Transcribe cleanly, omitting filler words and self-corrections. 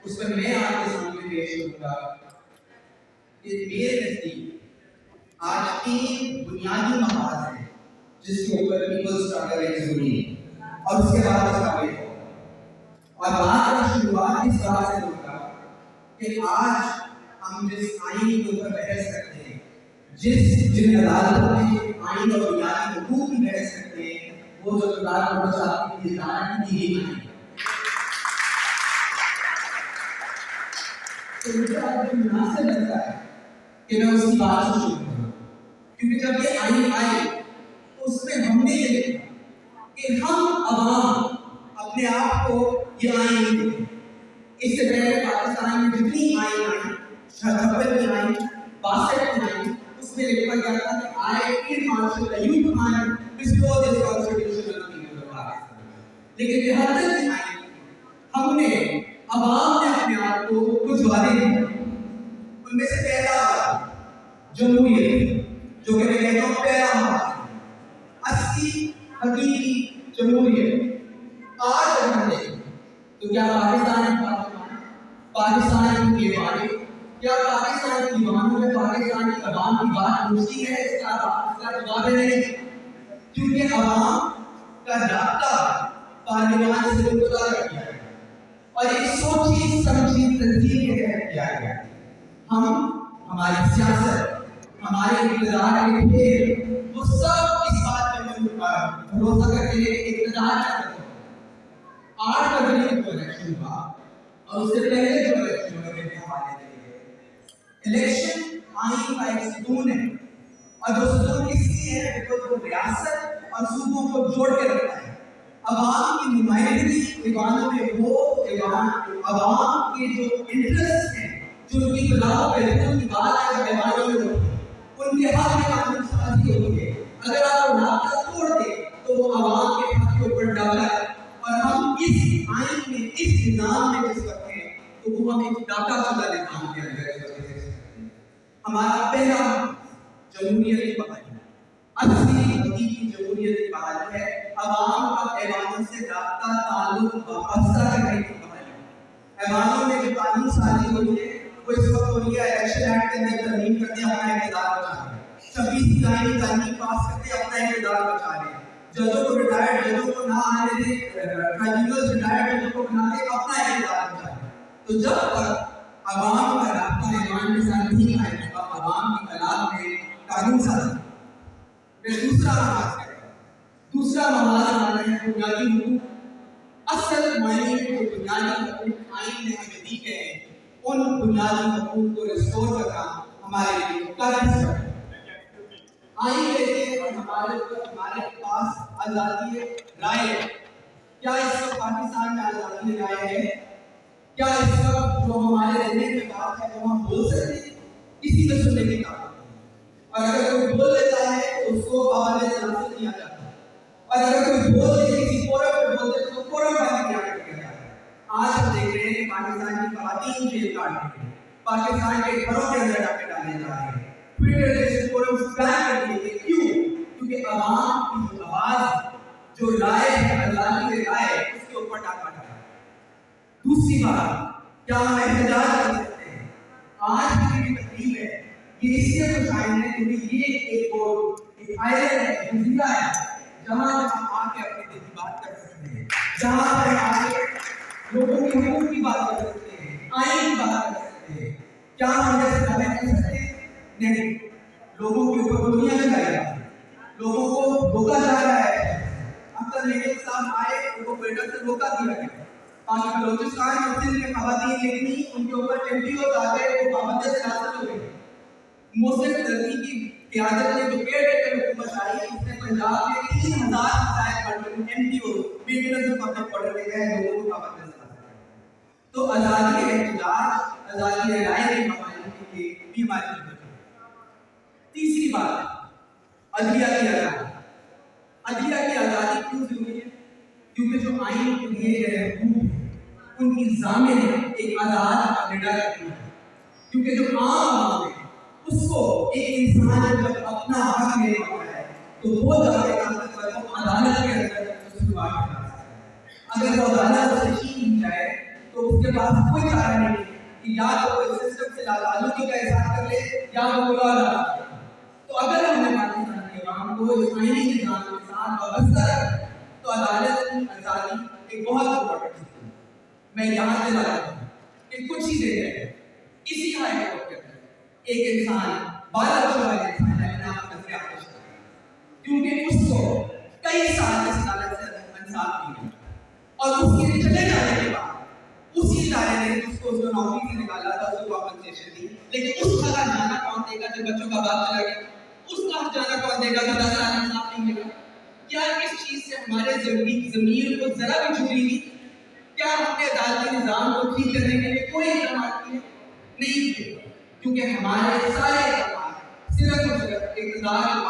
اس پر میں آپ کے سامنے پیش کروں گا کہ میرے نزدیک آج تین بنیادی مقاصد ہیں جس کے اوپر پیپل اسٹرگل ہے ضروری ہے، اور اس کے بعد اس کا ویٹ ہوگا۔ اور بات کا شروعات اس بات سے ہوگا کہ آج ہم جس آئین کے اوپر بحث کرتے ہیں، جن عدالتوں میں آئین اور بنیادی حقوق کی بحث کرتے ہیں، وہ جو سردار محمد صاحب کی ذات کی دی گئی ہے، تو مجھے آج مناسب لگتا ہے کہ میں اس کی بات سے شروع کروں، کیونکہ جب یہ آئین آئے تو اس میں ہم نے یہ دیکھا کہ ہم عوام اپنے آپ کو یہ آئین نہیں دیتے۔ اس سے پہلے پاکستان میں جتنی آئین آئی، 76 کی آئین، 62 کی آئین، اس میں لکھا گیا تھا کہ I feel martial you command restore this constitution of the people of Pakistan۔ لیکن 73 کی آئین ہم نے عوام نے اپنے آپ کو کچھ وعدے دیے، ان میں سے پہلا وعدہ جمہوریت، جو کہ میں کہتا ہوں پہلا وعدہ، اصلی حقیقی جمہوریت۔ آج اگر ہم دیکھیں تو کیا پاکستان کی پاکستان کے وعدے، کیا پاکستان کی عوام میں پاکستان کی عوام کی بات پوچھتی ہے؟ اس کا جواب ہے نہیں، کیونکہ عوام کا رابطہ پارلیمان سے منقطع کر دیا ہے اور ایک سوچی سمجھی تنظیم کے تحت کیا گیا۔ ہماری سیاست، ہمارے اقتدار کے کھیل، وہ سب اس بات پہ بھروسہ کرتے ہیں کہ اقتدار کا 8 فروری کو الیکشن ہوا، اور اس سے پہلے جو الیکشن ہوئے کے حوالے سے الیکشن آئین کا ایک ستون ہے، اور جو ستون اس لیے ہے کہ وہ ریاست اور صوبوں کو جوڑ کے رکھتا ہے۔ عوام کی نمائندگی ایوانوں میں وہ عوام کے جو انٹرسٹ ہیں، جو ان کی بلاؤں پہ ان کی بات ہے، ایوانوں میں ہوتی ہے، ان کے حق میں قانون سازی ہوتی ہے۔ اگر آپ رابطہ توڑ دیں تو وہ عوام کے حق کے اوپر ڈالا ہے، اور ہم اس آئین میں، اس نظام میں جس وقت ہیں تو وہ ہم ایک ڈاکہ شدہ نظام کے اندر اس وقت ہیں۔ ہمارا پہلا جمہوریت کی بحالی، اصلی حقیقی جمہوریت کی بحالی ہے، عوام کا ایوانوں سے رابطہ تعلق وابستہ کرنے کی بحالی۔ ایوانوں میں جو قانون سازی ہوئی ہے وہ اس وقت ہو رہی ہے الیکشن ایکٹ کے اندر ترمیم کرتے اپنا اقتدار بچا رہے ہیں، 26 کی آئین قانون پاس کرتے اپنا اقتدار بچا رہے ہیں، ججوں کو ریٹائرڈ ججوں کو نہ آنے دیں، ٹرائبیونلز ریٹائرڈ ججوں کو بنا دیں، اپنا اقتدار بچا رہے ہیں۔ تو جب تک عوام کا رابطہ ایوان کے ساتھ نہیں آئے گا، عوام کی کلام میں قانون سازی۔ میں دوسرا مواز کرتا ہوں، دوسرا مواز ہمارا ہے بنیادی حقوق۔ اصل معنی میں جو بنیادی حقوق آئین میں ہمیں دی گئے ہیں، ان بنیادی حقوق کو ریسٹور کرنا ہمارے لیے قابل ہے۔ آئین کہتے ہیں اور ہمارے پاس آزادی رائے ہے۔ کیا اس وقت پاکستان میں آزادی رائے ہے؟ کیا اس وقت جو ہمارے رہنے کی بات ہے وہ ہم بول سکتے ہیں؟ کسی میں سننے کی طاقت نہیں، اور اگر کوئی بول لیتا ہے تو اس کو حوالے سے نافذ کیا جاتا ہے، اور اگر کوئی بول دے کسی فورم پہ بولتے تو فورم بند کیا جاتا ہے۔ آج ہم دیکھ رہے ہیں کہ پاکستان کی خواتین جیل کاٹ رہی ہیں، پاکستان کے گھروں کے اندر ڈاکے ڈالے جا رہے ہیں، ٹویٹر جیسے فورمز بین کر دیے گئے۔ کیوں؟ کیونکہ عوام کی جو آواز، جو رائے ہے، آزادی رائے، اس کے اوپر ڈاکہ ڈالا۔ دوسری بات، کیا ہم احتجاج کر سکتے ہیں؟ آج کی تقریب ہے یہ اس لیے کچھ آئین ہے کیونکہ یہ ایک آئلینڈ ہے، جزیرہ ہے، جہاں ہم آ کے اپنے دل کی بات کر سکتے ہیں، جہاں ہم آ کے لوگوں کے حقوق کی بات کر سکتے ہیں، آئین کی بات کر سکتے ہیں۔ کیا ہم جیسے دعوے کر سکتے ہیں؟ نہیں، لوگوں کے اوپر گولیاں چلائی جا رہی ہیں، لوگوں کو روکا جا رہا ہے۔ اکثر لیڈر صاحب آئے ان کو پیٹر سے روکا دیا گیا، تاکہ بلوچستان اور سندھ میں خواتین لیکن ان کے اوپر NGOs آتے وہ پابندی سے حاصل ہو گئی۔ محسن ترکی کی قیادت میں جو کیئر ٹیکر حکومت آئی، اس نے پنجاب میں 3000 مسائل NGOs مینٹیننس پبلک آرڈر کے تحت لوگوں کو پابندی سے حاصل کیا۔ تو آزادی احتجاج، آزادی رائے کی بحالی کے لیے بھی ہماری ضرورت ہے۔ تیسری بات، عدلیہ کی آزادی۔ عدلیہ کی آزادی کیوں ضروری ہے؟ کیونکہ جو آئین کو دیے گئے حقوق ان کی ضامن ایک آزاد نڈر کرتی ہے، کیونکہ جو عام عوام ہے اس کو ایک انسان جب اپنا حق لے پاتا ہے تو وہ جانے کا مطلب عدالت کے اندر اس کو بات کرنا ہے۔ اگر وہ عدالت سے چھین جائے تو اس کے پاس کوئی چارہ نہیں ہے کہ یا تو وہ سسٹم سے تعلقی کا اظہار کر لے یا وہ لا کرے. تو اگر ہم نے پاکستان کے عوام کو اس آئینی نظام کے ساتھ وابستہ رکھا تو عدالت کی آزادی ایک بہت امپورٹنٹ چیز ہے. میں یہاں سے بتا ہوں کہ کچھ ہی دیر ہے اسی ہائی کورٹ کے اندر ایک انسان 12 سال والے انسان نے اپنے آپ کو نظر آتش کیا کیونکہ اس کو کئی سال اس عدالت سے انصاف نہیں ملا اور اس کے چلے جانے کے بعد اسی ادارے نے اس کو نوکری سے نکالا تھا, اس کو کمپنسیشن دی, لیکن اس کا جانا کون دے گا جب بچوں کا باپ چلا گیا؟ اس کا جانا کون دے گا جو 10 سال انصاف نہیں ملا؟ کیا اس چیز سے ہمارے ضمیر کو ذرا بھی چھری دی؟ کیا ہم نے عدالتی نظام کو ٹھیک کرنے کے لیے کوئی اقدامات کیے؟ نہیں کیے, کیونکہ ہمارے سارے اقدامات صرف اور صرف اقتدار